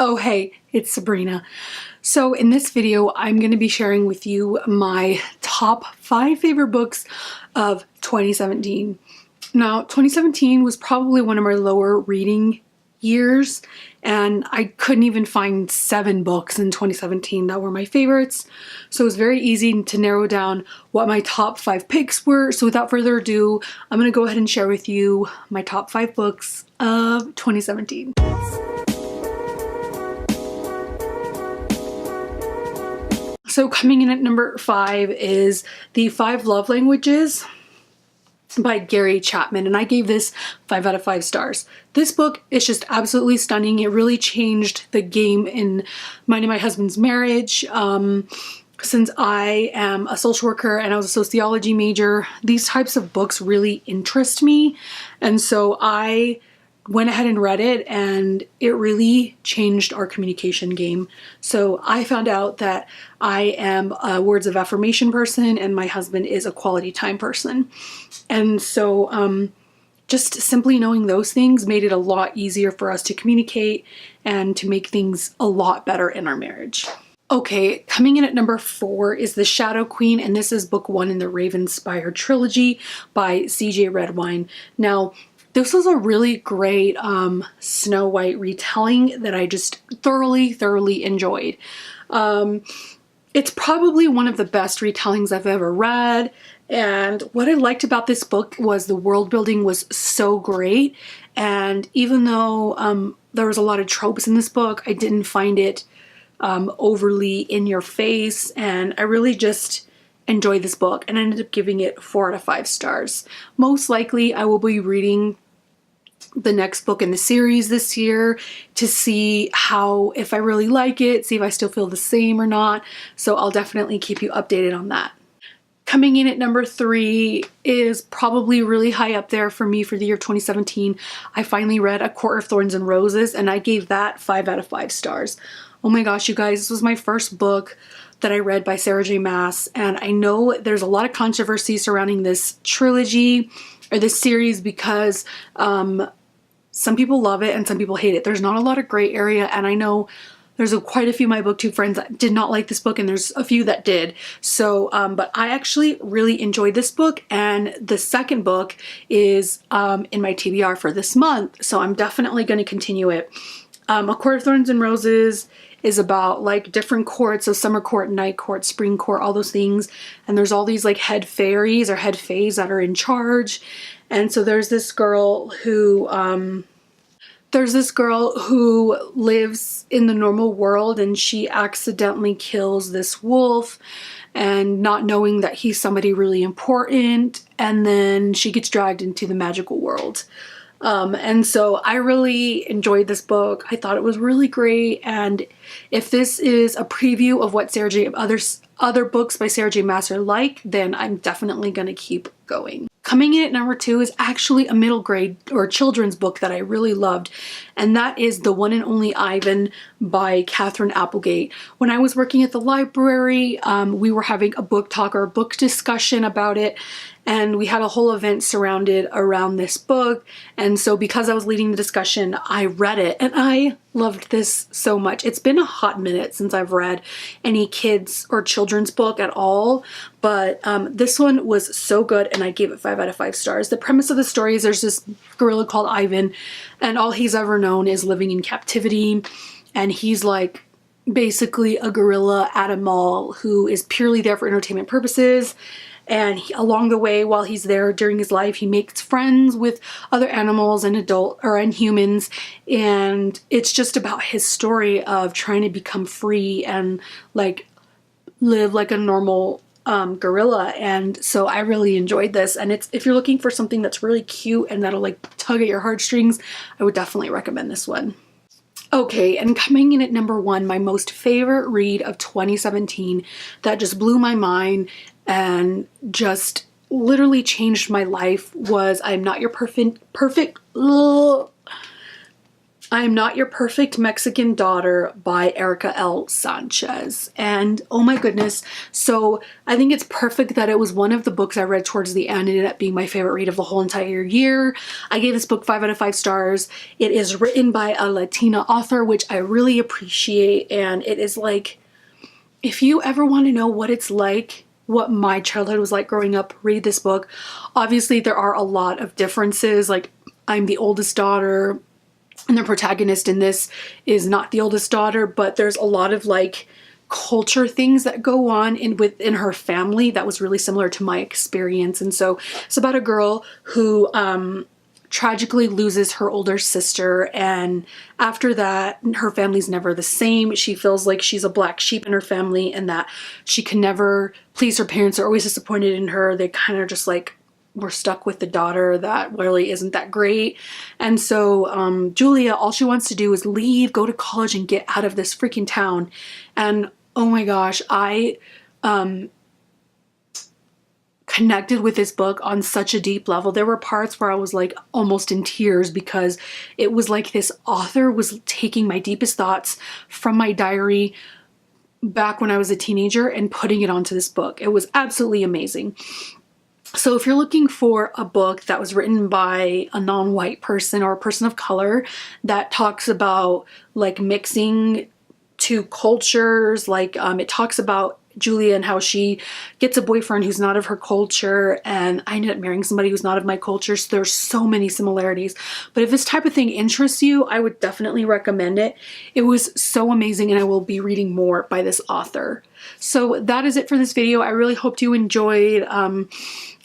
Oh hey, it's Sabrina. So in this video, I'm going to be sharing with you my top 5 favorite books of 2017. Now, 2017 was probably one of my lower reading years, and I couldn't even find 7 books in 2017 that were my favorites. So it was very easy to narrow down what my top 5 picks were. So without further ado, I'm going to go ahead and share with you my top 5 books of 2017. So coming in at number 5 is The 5 Love Languages by Gary Chapman, and I gave this 5 out of 5 stars. This book is just absolutely stunning. It really changed the game in mine and my husband's marriage. Since I am a social worker and I was a sociology major, these types of books really interest me, and so I went ahead and read it, and it really changed our communication game. So I found out that I am a words of affirmation person and my husband is a quality time person. And so just simply knowing those things made it a lot easier for us to communicate and to make things a lot better in our marriage. Okay, coming in at number 4 is The Shadow Queen, and this is book 1 in the Ravenspire trilogy by C.J. Redwine. Now, this was a really great Snow White retelling that I just thoroughly enjoyed. It's probably one of the best retellings I've ever read, and what I liked about this book was the world building was so great, and even though there was a lot of tropes in this book, I didn't find it overly in your face, and I really just enjoyed this book and I ended up giving it 4 out of 5 stars. Most likely I will be reading the next book in the series this year to see how, if I really like it, see if I still feel the same or not. So I'll definitely keep you updated on that. Coming in at number 3 is probably really high up there for me for the year 2017. I finally read A Court of Thorns and Roses, and I gave that 5 out of 5 stars. Oh my gosh, you guys, this was my first book that I read by Sarah J. Maas, and I know there's a lot of controversy surrounding this trilogy or this series because some people love it and some people hate it. There's not a lot of gray area, and I know there's quite a few of my booktube friends that did not like this book, and there's a few that did. So, but I actually really enjoyed this book, and the second book is in my TBR for this month, so I'm definitely going to continue it. A Court of Thorns and Roses is about like different courts, so summer court, night court, spring court, all those things, and there's all these like head fairies or head fays that are in charge. And so there's this girl who lives in the normal world, and she accidentally kills this wolf, and not knowing that he's somebody really important, and then she gets dragged into the magical world. And so I really enjoyed this book. I thought it was really great, and if this is a preview of what other books by Sarah J. Maas are like, then I'm definitely gonna keep going. Coming in at number 2 is actually a middle grade or children's book that I really loved, and that is The One and Only Ivan by Katherine Applegate. When I was working at the library, we were having a book talk or a book discussion about it, and we had a whole event surrounded around this book, and so because I was leading the discussion, I read it, and I loved this so much. It's been a hot minute since I've read any kids or children's book at all, but this one was so good, and I gave it 5 out of 5 stars. The premise of the story is there's this gorilla called Ivan, and all he's ever known is living in captivity, and he's like basically a gorilla at a mall who is purely there for entertainment purposes. And along the way, while he's there during his life, he makes friends with other animals and and humans, and it's just about his story of trying to become free and like live like a normal gorilla. And so I really enjoyed this, and if you're looking for something that's really cute and that'll like tug at your heartstrings, I would definitely recommend this one. Okay, and coming in at number 1, my most favorite read of 2017 that just blew my mind and just literally changed my life was I'm Not Your Perfect I Am Not Your Perfect Mexican Daughter by Erica L. Sanchez. And oh my goodness, so I think it's perfect that it was one of the books I read towards the end and ended up being my favorite read of the whole entire year. I gave this book 5 out of 5 stars. It is written by a Latina author, which I really appreciate, and it is like, if you ever want to know what it's like, what my childhood was like growing up, read this book. Obviously, there are a lot of differences. Like, I'm the oldest daughter, and the protagonist in this is not the oldest daughter, but there's a lot of like culture things that go on within her family that was really similar to my experience. And so it's about a girl who tragically loses her older sister, and after that her family's never the same. She feels like she's a black sheep in her family and that she can never please her parents. Are always disappointed in her. They kind of just like, we're stuck with the daughter that really isn't that great. And so Julia, all she wants to do is leave, go to college, and get out of this freaking town. And oh my gosh, I connected with this book on such a deep level. There were parts where I was like almost in tears because it was like this author was taking my deepest thoughts from my diary back when I was a teenager and putting it onto this book. It was absolutely amazing. So if you're looking for a book that was written by a non-white person or a person of color that talks about like mixing two cultures, like it talks about Julia and how she gets a boyfriend who's not of her culture, and I ended up marrying somebody who's not of my culture. So there's so many similarities. But if this type of thing interests you, I would definitely recommend it. It was so amazing, and I will be reading more by this author. So that is it for this video. I really hope you enjoyed.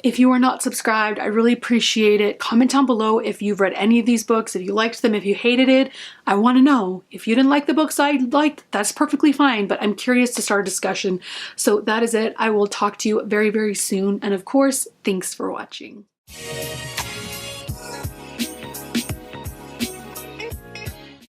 If you are not subscribed, I really appreciate it. Comment down below if you've read any of these books, if you liked them, if you hated it. I want to know. If you didn't like the books I liked, that's perfectly fine, but I'm curious to start a discussion. So that is it. I will talk to you very, very soon. And of course, thanks for watching.